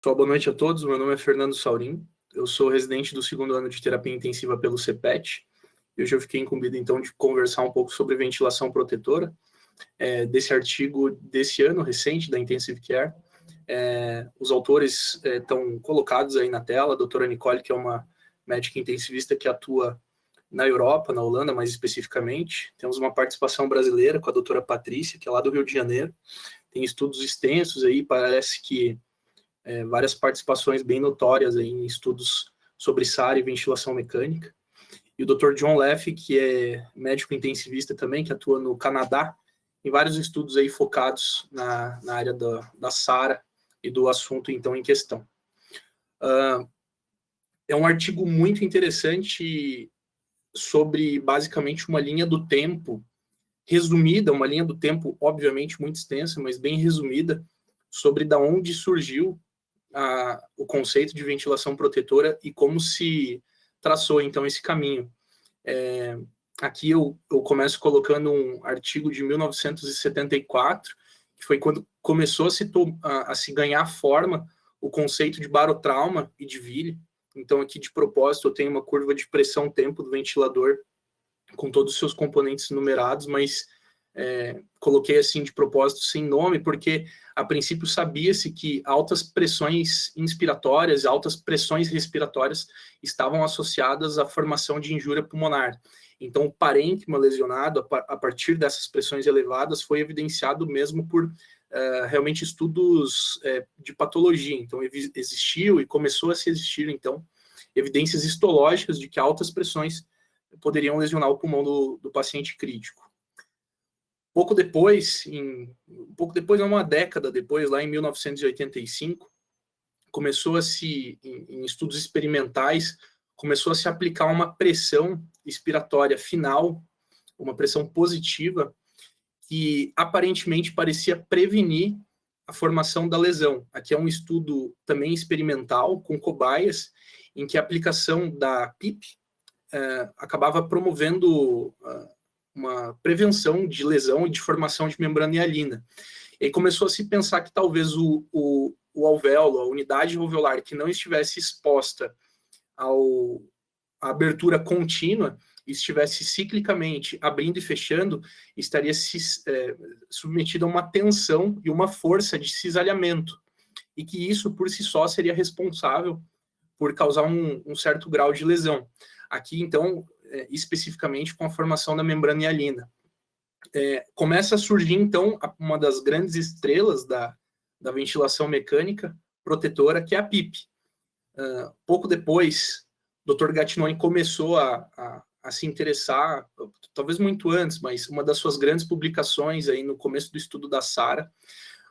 Boa noite a todos, meu nome é Fernando Saurim, eu sou residente do segundo ano de terapia intensiva pelo CEPET, e hoje eu fiquei incumbido então de conversar um pouco sobre ventilação protetora, desse artigo desse ano recente da Intensive Care. Os autores estão colocados aí na tela, a doutora Nicole, que é uma médica intensivista que atua na Europa, na Holanda mais especificamente. Temos uma participação brasileira com a doutora Patrícia, que é lá do Rio de Janeiro. Tem estudos extensos aí, parece que várias participações bem notórias aí em estudos sobre SARA e ventilação mecânica. E o Dr. John Leff, que é médico intensivista também, que atua no Canadá, em vários estudos aí focados na área da SARA e do assunto então em questão. É um artigo muito interessante sobre basicamente uma linha do tempo resumida, uma linha do tempo obviamente muito extensa, mas bem resumida, sobre da onde surgiu o conceito de ventilação protetora e como se traçou, então, esse caminho. Aqui eu começo colocando um artigo de 1974, que foi quando começou a se ganhar forma o conceito de barotrauma e de Ville. Então, aqui, de propósito, eu tenho uma curva de pressão-tempo do ventilador com todos os seus componentes numerados, mas coloquei assim de propósito sem nome, porque a princípio sabia-se que altas pressões inspiratórias, altas pressões respiratórias estavam associadas à formação de injúria pulmonar. Então, o parênquima lesionado, a partir dessas pressões elevadas, foi evidenciado mesmo por realmente estudos de patologia. Então, existiu e começou a se existir, então, evidências histológicas de que altas pressões poderiam lesionar o pulmão do paciente crítico. Pouco depois, uma década depois, lá em 1985, começou em estudos experimentais, começou a se aplicar uma pressão expiratória final, uma pressão positiva, que aparentemente parecia prevenir a formação da lesão. Aqui é um estudo também experimental, com cobaias, em que a aplicação da PIP acabava promovendo uma prevenção de lesão e de formação de membrana hialina. E aí começou a se pensar que talvez o alvéolo, a unidade alveolar que não estivesse exposta à abertura contínua, estivesse ciclicamente abrindo e fechando, estaria submetida a uma tensão e uma força de cisalhamento, e que isso por si só seria responsável por causar um certo grau de lesão. Aqui, então, especificamente com a formação da membrana hialina. Começa a surgir, então, uma das grandes estrelas da ventilação mecânica protetora, que é a PIP. Pouco depois, o Dr. Gattinoni começou a se interessar, talvez muito antes, mas uma das suas grandes publicações aí no começo do estudo da SARA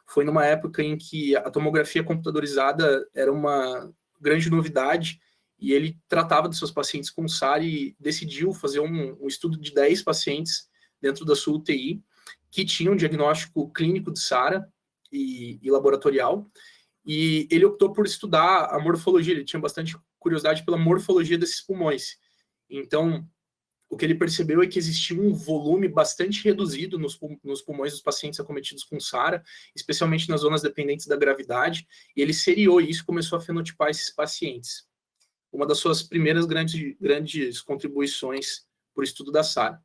foi numa época em que a tomografia computadorizada era uma grande novidade, e ele tratava de seus pacientes com SARA e decidiu fazer um estudo de 10 pacientes dentro da sua UTI, que tinham um diagnóstico clínico de SARA e laboratorial, e ele optou por estudar a morfologia, ele tinha bastante curiosidade pela morfologia desses pulmões. Então, o que ele percebeu é que existia um volume bastante reduzido nos pulmões dos pacientes acometidos com SARA, especialmente nas zonas dependentes da gravidade, e ele seriou isso e começou a fenotipar esses pacientes. Uma das suas primeiras grandes contribuições para o estudo da SARA.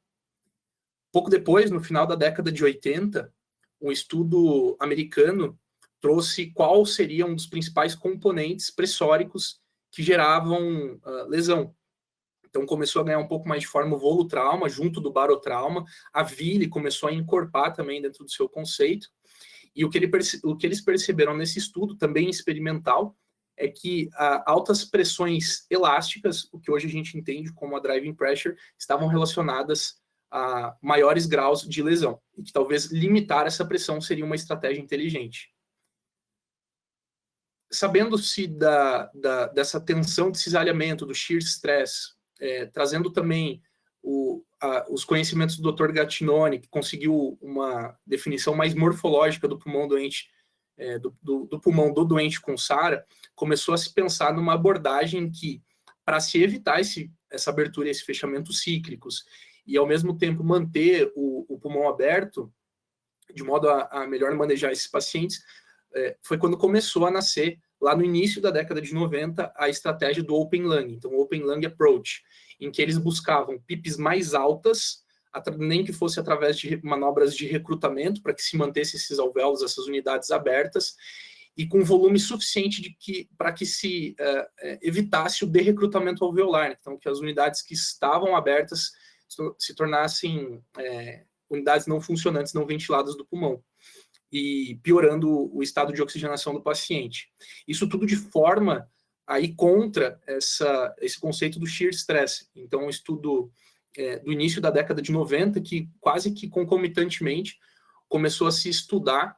Pouco depois, no final da década de 80, um estudo americano trouxe qual seria um dos principais componentes pressóricos que geravam lesão. Então, começou a ganhar um pouco mais de forma o volutrauma, junto do barotrauma. A Ville começou a encorpar também dentro do seu conceito. E o que eles perceberam nesse estudo, também experimental, é que altas pressões elásticas, o que hoje a gente entende como a driving pressure, estavam relacionadas a maiores graus de lesão, e que talvez limitar essa pressão seria uma estratégia inteligente. Sabendo-se dessa tensão de cisalhamento, do shear stress, trazendo também os conhecimentos do Dr. Gattinoni, que conseguiu uma definição mais morfológica do pulmão doente, do pulmão do doente com SARA, começou a se pensar numa abordagem que, para se evitar essa abertura e esse fechamento cíclicos, e ao mesmo tempo manter o pulmão aberto, de modo a melhor manejar esses pacientes, foi quando começou a nascer lá no início da década de 90, a estratégia do Open Lung, então o Open Lung Approach, em que eles buscavam PIPs mais altas, nem que fosse através de manobras de recrutamento, para que se mantesse esses alvéolos, essas unidades abertas, e com volume suficiente para que se evitasse o derrecrutamento alveolar. Então, que as unidades que estavam abertas se tornassem unidades não funcionantes, não ventiladas do pulmão, e piorando o estado de oxigenação do paciente. Isso tudo de forma a ir contra esse conceito do shear stress. Então, um estudo do início da década de 90, que quase que concomitantemente começou a se estudar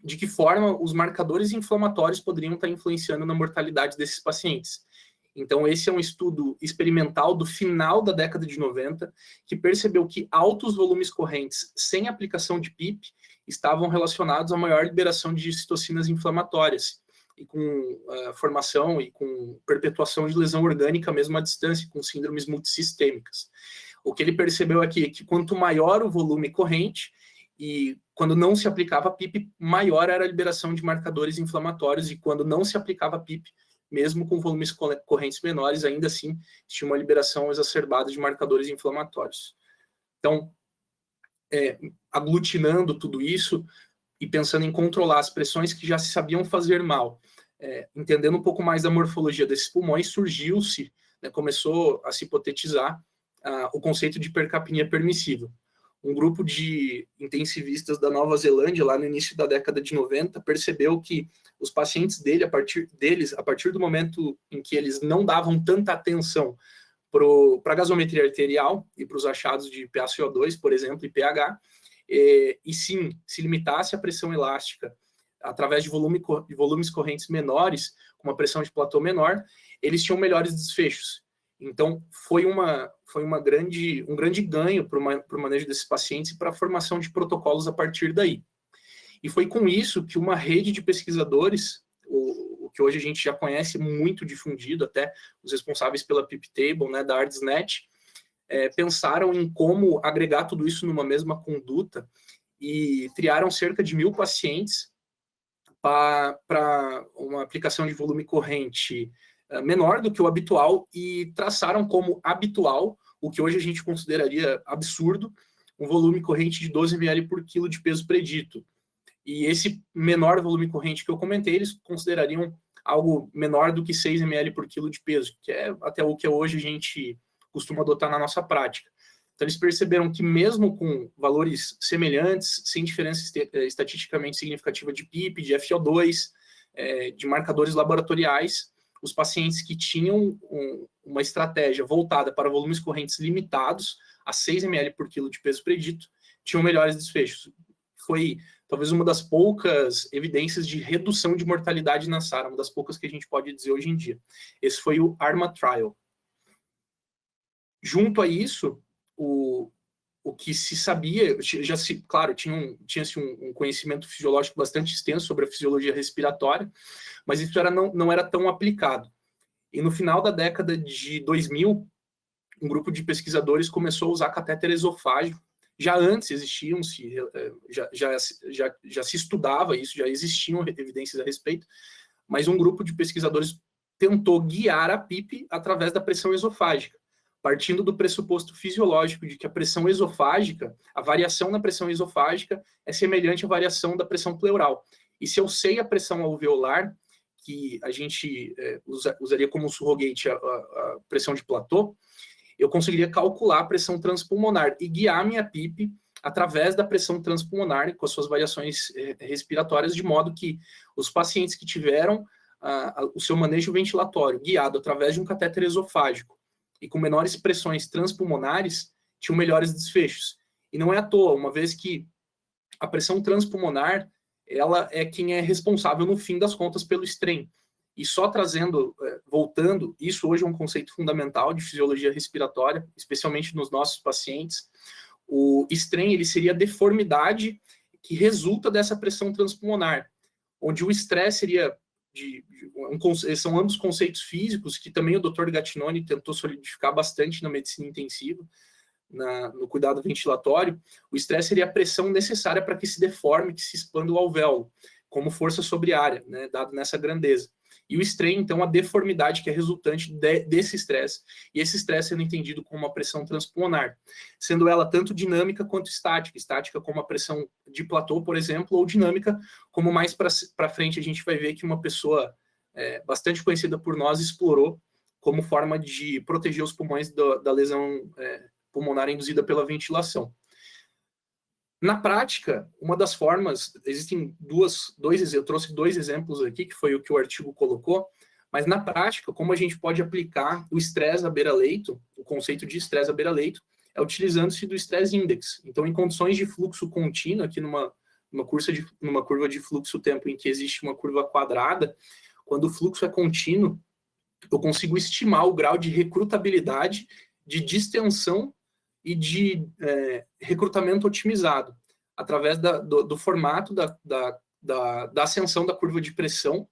de que forma os marcadores inflamatórios poderiam estar influenciando na mortalidade desses pacientes. Então, esse é um estudo experimental do final da década de 90, que percebeu que altos volumes correntes sem aplicação de PIP estavam relacionados a maior liberação de citocinas inflamatórias, e com formação e com perpetuação de lesão orgânica mesmo à distância, com síndromes multissistêmicas. O que ele percebeu aqui é que quanto maior o volume corrente, e quando não se aplicava PIP, maior era a liberação de marcadores inflamatórios, e quando não se aplicava PIP, mesmo com volumes correntes menores, ainda assim tinha uma liberação exacerbada de marcadores inflamatórios. Então, aglutinando tudo isso e pensando em controlar as pressões que já se sabiam fazer mal, entendendo um pouco mais da morfologia desses pulmões, surgiu-se, começou a se hipotetizar o conceito de hipercapnia permissível. Um grupo de intensivistas da Nova Zelândia, lá no início da década de 90, percebeu que os pacientes deles, a partir do momento em que eles não davam tanta atenção para a gasometria arterial e para os achados de PaCO2, por exemplo, e pH, e sim se limitasse a pressão elástica através de volumes correntes menores, com uma pressão de platô menor, eles tinham melhores desfechos. Então, foi um grande ganho para o manejo desses pacientes e para a formação de protocolos a partir daí. E foi com isso que uma rede de pesquisadores, o que hoje a gente já conhece, muito difundido, até os responsáveis pela PIP Table, da ARDSNet, pensaram em como agregar tudo isso numa mesma conduta e triaram cerca de 1.000 pacientes para uma aplicação de volume corrente menor do que o habitual e traçaram como habitual, o que hoje a gente consideraria absurdo, um volume corrente de 12 ml por quilo de peso predito. E esse menor volume corrente que eu comentei, eles considerariam algo menor do que 6 ml por quilo de peso, que é até o que hoje a gente costuma adotar na nossa prática. Então, eles perceberam que mesmo com valores semelhantes, sem diferença estatisticamente significativa de PIP, de FO2, de marcadores laboratoriais, os pacientes que tinham uma estratégia voltada para volumes correntes limitados a 6 ml por quilo de peso predito, tinham melhores desfechos. Foi talvez uma das poucas evidências de redução de mortalidade na SARA, uma das poucas que a gente pode dizer hoje em dia. Esse foi o ARMA Trial. Junto a isso, o que se sabia, claro, tinha-se um conhecimento fisiológico bastante extenso sobre a fisiologia respiratória, mas isso não era tão aplicado. E no final da década de 2000, um grupo de pesquisadores começou a usar catéter esofágico. Já antes existiam-se, já se estudava isso, já existiam evidências a respeito, mas um grupo de pesquisadores tentou guiar a PIP através da pressão esofágica, partindo do pressuposto fisiológico de que a pressão esofágica, a variação na pressão esofágica é semelhante à variação da pressão pleural. E se eu sei a pressão alveolar, que a gente usaria como surrogate a pressão de platô, eu conseguiria calcular a pressão transpulmonar e guiar minha PIP através da pressão transpulmonar com as suas variações respiratórias, de modo que os pacientes que tiveram o seu manejo ventilatório guiado através de um catéter esofágico e com menores pressões transpulmonares, tinham melhores desfechos. E não é à toa, uma vez que a pressão transpulmonar, ela é quem é responsável, no fim das contas, pelo strain. E só voltando, isso hoje é um conceito fundamental de fisiologia respiratória, especialmente nos nossos pacientes. O strain, ele seria a deformidade que resulta dessa pressão transpulmonar, onde o estresse seria são ambos conceitos físicos que também o Dr. Gattinoni tentou solidificar bastante na medicina intensiva, no cuidado ventilatório. O estresse seria a pressão necessária para que se deforme, que se expanda o alvéolo, como força sobre área, dado nessa grandeza. e o strain, então, a deformidade que é resultante desse estresse, e esse estresse sendo entendido como uma pressão transpulmonar, sendo ela tanto dinâmica quanto estática como a pressão de platô, por exemplo, ou dinâmica, como mais para frente a gente vai ver que uma pessoa bastante conhecida por nós explorou como forma de proteger os pulmões da lesão pulmonar induzida pela ventilação. Na prática, uma das formas, existem eu trouxe 2 exemplos aqui, que foi o que o artigo colocou, mas na prática, como a gente pode aplicar o estresse à beira-leito, o conceito de estresse à beira-leito, é utilizando-se do stress index. Então, em condições de fluxo contínuo, aqui numa curva de fluxo-tempo em que existe uma curva quadrada, quando o fluxo é contínuo, eu consigo estimar o grau de recrutabilidade, de distensão e de recrutamento otimizado, através do formato da ascensão da curva de pressão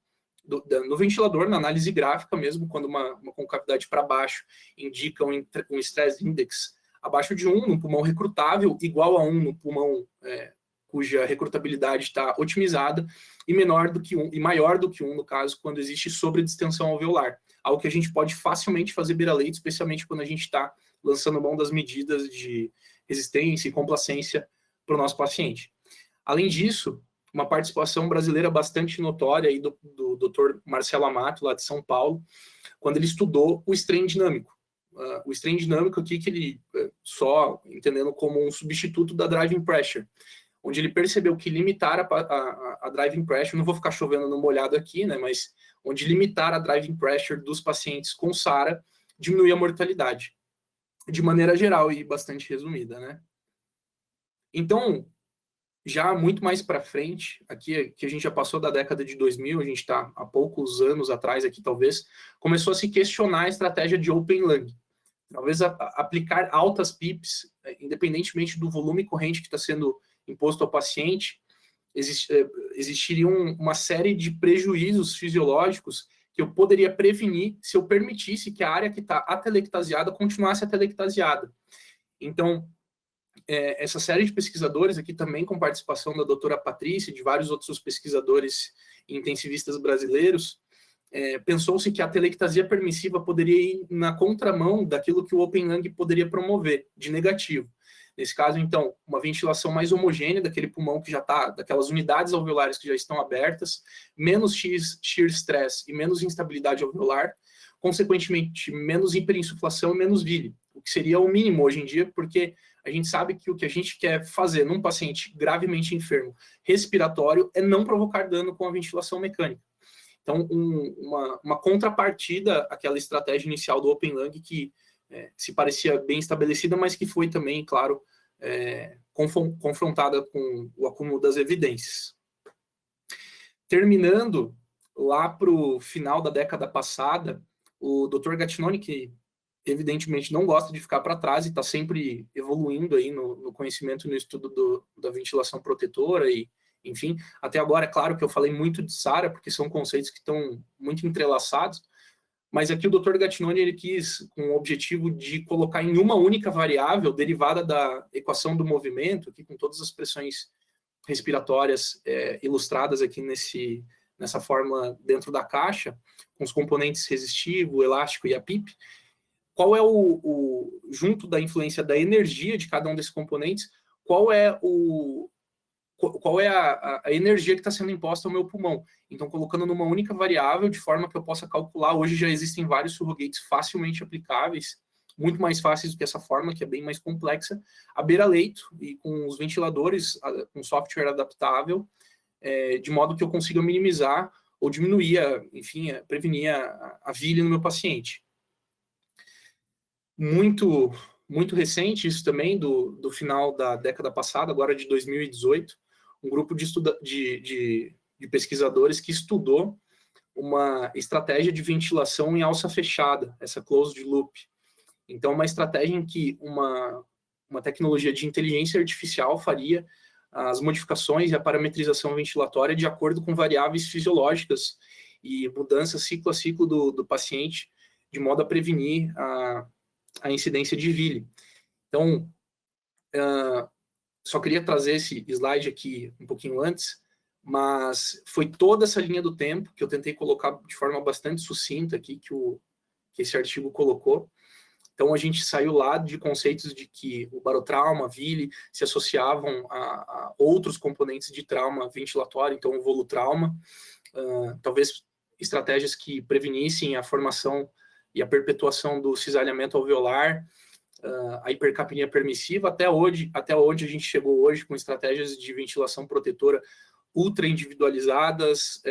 no ventilador, na análise gráfica mesmo, quando uma concavidade para baixo indica um stress index abaixo de 1 no pulmão recrutável, igual a 1 no pulmão cuja recrutabilidade está otimizada, e menor do que 1, e maior do que 1, no caso, quando existe sobredistensão alveolar. Algo que a gente pode facilmente fazer beira-leito, especialmente quando a gente está lançando mão das medidas de resistência e complacência para o nosso paciente. Além disso, uma participação brasileira bastante notória aí do Dr. Marcelo Amato, lá de São Paulo, quando ele estudou o strain dinâmico. O strain dinâmico aqui, que ele, só entendendo como um substituto da driving pressure, onde ele percebeu que limitar a driving pressure, não vou ficar chovendo no molhado aqui, né, mas onde limitar a driving pressure dos pacientes com SARA diminui a mortalidade, de maneira geral e bastante resumida, né. Então, já muito mais para frente, aqui que a gente já passou da década de 2000, a gente está há poucos anos atrás aqui, talvez, começou a se questionar a estratégia de Open Lung. Talvez aplicar altas PIPs, independentemente do volume corrente que está sendo imposto ao paciente, existiria uma série de prejuízos fisiológicos que eu poderia prevenir se eu permitisse que a área que está atelectasiada continuasse atelectasiada. Então, essa série de pesquisadores aqui também com participação da doutora Patrícia e de vários outros pesquisadores e intensivistas brasileiros, pensou-se que a atelectasia permissiva poderia ir na contramão daquilo que o Open Lung poderia promover, de negativo. Nesse caso, então, uma ventilação mais homogênea daquele pulmão que já está, daquelas unidades alveolares que já estão abertas, menos shear stress e menos instabilidade alveolar, consequentemente, menos hiperinsuflação e menos vile, o que seria o mínimo hoje em dia, porque a gente sabe que o que a gente quer fazer num paciente gravemente enfermo respiratório é não provocar dano com a ventilação mecânica. Então, uma contrapartida àquela estratégia inicial do Open Lung que se parecia bem estabelecida, mas que foi também, claro, confrontada com o acúmulo das evidências. Terminando, lá para o final da década passada, o Dr. Gattinoni, que evidentemente não gosta de ficar para trás e está sempre evoluindo aí no conhecimento e no estudo da ventilação protetora e, enfim, até agora é claro que eu falei muito de SARA, porque são conceitos que estão muito entrelaçados, mas aqui o Dr. Gattinoni ele quis, com o objetivo de colocar em uma única variável, derivada da equação do movimento, aqui com todas as pressões respiratórias ilustradas aqui nessa fórmula dentro da caixa, com os componentes resistivo, elástico e a PIP, qual é junto da influência da energia de cada um desses componentes, qual é a energia que está sendo imposta ao meu pulmão. Então, colocando numa única variável, de forma que eu possa calcular, hoje já existem vários surrogates facilmente aplicáveis, muito mais fáceis do que essa forma, que é bem mais complexa, a beira-leito, e com os ventiladores, com software adaptável, de modo que eu consiga minimizar ou diminuir, enfim, prevenir a vile no meu paciente. Muito, muito recente, isso também, do final da década passada, agora de 2018, um grupo de pesquisadores que estudou uma estratégia de ventilação em alça fechada, essa closed loop. Então, uma estratégia em que uma tecnologia de inteligência artificial faria as modificações e a parametrização ventilatória de acordo com variáveis fisiológicas e mudanças ciclo a ciclo do paciente, de modo a prevenir a incidência de vile. Então, só queria trazer esse slide aqui um pouquinho antes, mas foi toda essa linha do tempo que eu tentei colocar de forma bastante sucinta aqui, que esse artigo colocou. Então, a gente saiu lá de conceitos de que o barotrauma, a VILI, se associavam a outros componentes de trauma ventilatório, então o volutrauma, talvez estratégias que prevenissem a formação e a perpetuação do cisalhamento alveolar, a hipercapnia permissiva, até onde a gente chegou hoje com estratégias de ventilação protetora ultra individualizadas,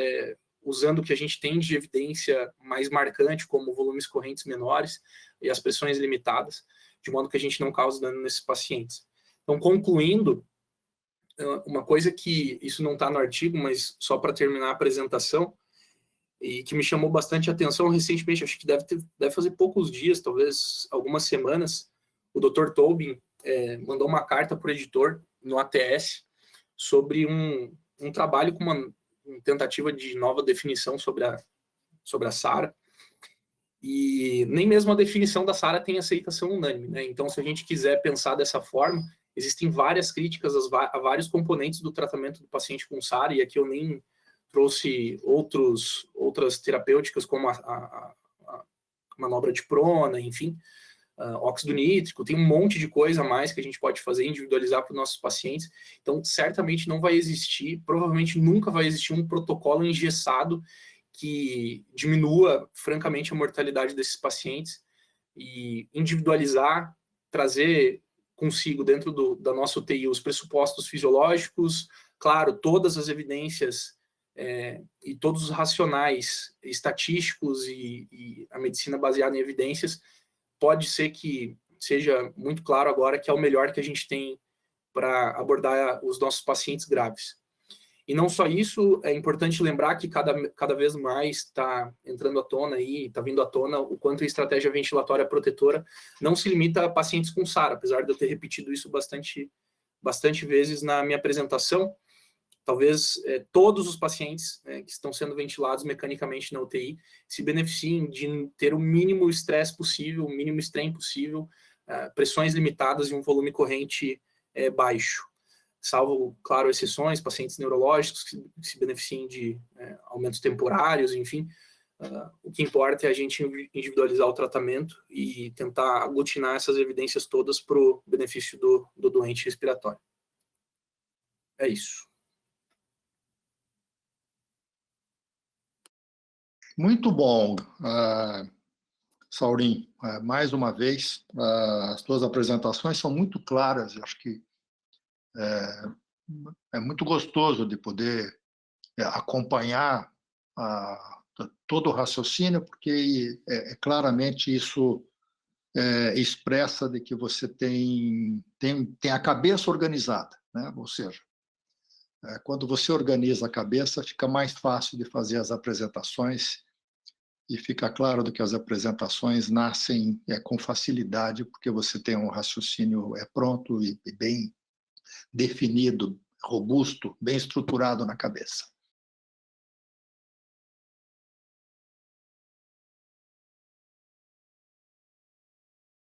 usando o que a gente tem de evidência mais marcante, como volumes correntes menores e as pressões limitadas, de modo que a gente não cause dano nesses pacientes. Então, concluindo, uma coisa que, isso não está no artigo, mas só para terminar a apresentação, e que me chamou bastante atenção recentemente, acho que deve fazer poucos dias, talvez algumas semanas, o Dr. Tobin mandou uma carta para o editor no ATS sobre um trabalho com uma tentativa de nova definição sobre a SARA, e nem mesmo a definição da SARA tem aceitação unânime, né? Então, se a gente quiser pensar dessa forma, existem várias críticas a vários componentes do tratamento do paciente com SARA, e aqui eu nem trouxe outras terapêuticas, como a manobra de prona, enfim, óxido nítrico, tem um monte de coisa a mais que a gente pode fazer, individualizar para os nossos pacientes. Então, certamente não vai existir, provavelmente nunca vai existir um protocolo engessado que diminua, francamente, a mortalidade desses pacientes, e individualizar, trazer consigo, dentro da nossa UTI, os pressupostos fisiológicos, claro, todas as evidências e todos os racionais estatísticos e a medicina baseada em evidências, pode ser que seja muito claro agora que é o melhor que a gente tem para abordar os nossos pacientes graves. E não só isso, é importante lembrar que cada vez mais está entrando à tona aí, está vindo à tona o quanto a estratégia ventilatória protetora não se limita a pacientes com SARA, apesar de eu ter repetido isso bastante vezes na minha apresentação. Talvez todos os pacientes que estão sendo ventilados mecanicamente na UTI se beneficiem de ter o mínimo estresse possível, o mínimo strain possível, pressões limitadas e um volume corrente baixo. Salvo, claro, exceções, pacientes neurológicos que se beneficiem de aumentos temporários, enfim. O que importa é a gente individualizar o tratamento e tentar aglutinar essas evidências todas para o benefício do doente respiratório. É isso. Muito bom, Saurim. Mais uma vez, as tuas apresentações são muito claras. Acho que é muito gostoso de poder acompanhar todo o raciocínio, porque claramente isso expressa de que você tem a cabeça organizada, né? Ou seja, quando você organiza a cabeça, fica mais fácil de fazer as apresentações e fica claro que as apresentações nascem com facilidade, porque você tem um raciocínio pronto e bem definido, robusto, bem estruturado na cabeça.